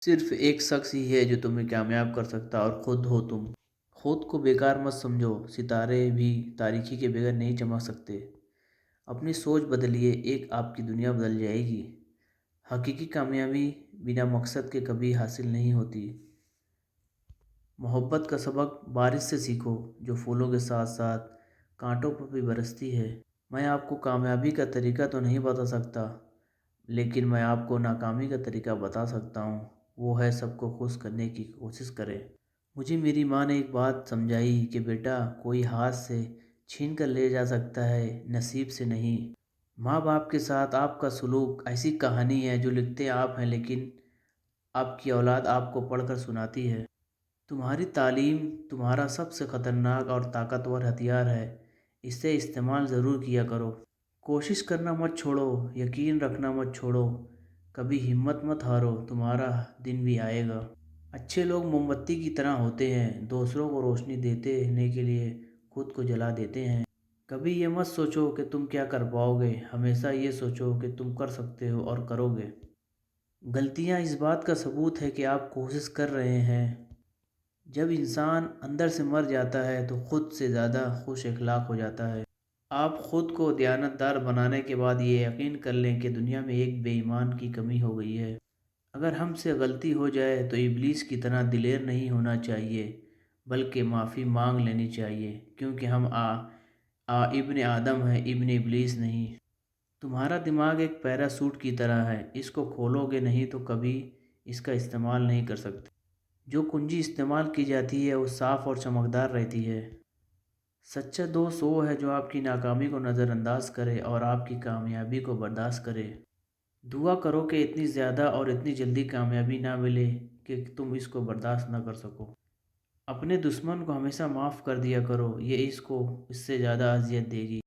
صرف ایک شخص ہی ہے جو تمہیں کامیاب کر سکتا اور خود ہو تم۔ خود کو بیکار مت سمجھو، ستارے بھی تاریکی کے بغیر نہیں چمک سکتے۔ اپنی سوچ بدلیے، ایک آپ کی دنیا بدل جائے گی۔ حقیقی کامیابی بنا مقصد کے کبھی حاصل نہیں ہوتی۔ محبت کا سبق بارش سے سیکھو، جو پھولوں کے ساتھ ساتھ کانٹوں پر بھی برستی ہے۔ میں آپ کو کامیابی کا طریقہ تو نہیں بتا سکتا، لیکن میں آپ کو ناکامی کا طریقہ بتا سکتا ہوں۔ وہ ہے سب کو خوش کرنے کی کوشش کرے۔ مجھے میری ماں نے ایک بات سمجھائی کہ بیٹا، کوئی ہاتھ سے چھین کر لے جا سکتا ہے، نصیب سے نہیں۔ ماں باپ کے ساتھ آپ کا سلوک ایسی کہانی ہے جو لکھتے آپ ہیں، لیکن آپ کی اولاد آپ کو پڑھ کر سناتی ہے۔ تمہاری تعلیم تمہارا سب سے خطرناک اور طاقتور ہتھیار ہے، اس سے استعمال ضرور کیا کرو۔ کوشش کرنا مت چھوڑو، یقین رکھنا مت چھوڑو، کبھی ہمت مت ہارو، تمہارا دن بھی آئے گا۔ اچھے لوگ موم بتی کی طرح ہوتے ہیں، دوسروں کو روشنی دینے کے لیے خود کو جلا دیتے ہیں۔ کبھی یہ مت سوچو کہ تم کیا کر پاؤ گے، ہمیشہ یہ سوچو کہ تم کر سکتے ہو اور کرو گے۔ غلطیاں اس بات کا ثبوت ہے کہ آپ کوشش کر رہے ہیں۔ جب انسان اندر سے مر جاتا ہے تو خود سے زیادہ خوش اخلاق ہو جاتا ہے۔ آپ خود کو دیانتدار بنانے کے بعد یہ یقین کر لیں کہ دنیا میں ایک بے ایمان کی کمی ہو گئی ہے۔ اگر ہم سے غلطی ہو جائے تو ابلیس کی طرح دلیر نہیں ہونا چاہیے، بلکہ معافی مانگ لینی چاہیے، کیونکہ ہم ابن آدم ہیں، ابن ابلیس نہیں۔ تمہارا دماغ ایک پیراسوٹ کی طرح ہے، اس کو کھولو گے نہیں تو کبھی اس کا استعمال نہیں کر سکتے۔ جو کنجی استعمال کی جاتی ہے وہ صاف اور چمکدار رہتی ہے۔ سچا دوست وہ ہے جو آپ کی ناکامی کو نظر انداز کرے اور آپ کی کامیابی کو برداشت کرے۔ دعا کرو کہ اتنی زیادہ اور اتنی جلدی کامیابی نہ ملے کہ تم اس کو برداشت نہ کر سکو۔ اپنے دشمن کو ہمیشہ معاف کر دیا کرو، یہ اس کو اس سے زیادہ اذیت دے گی۔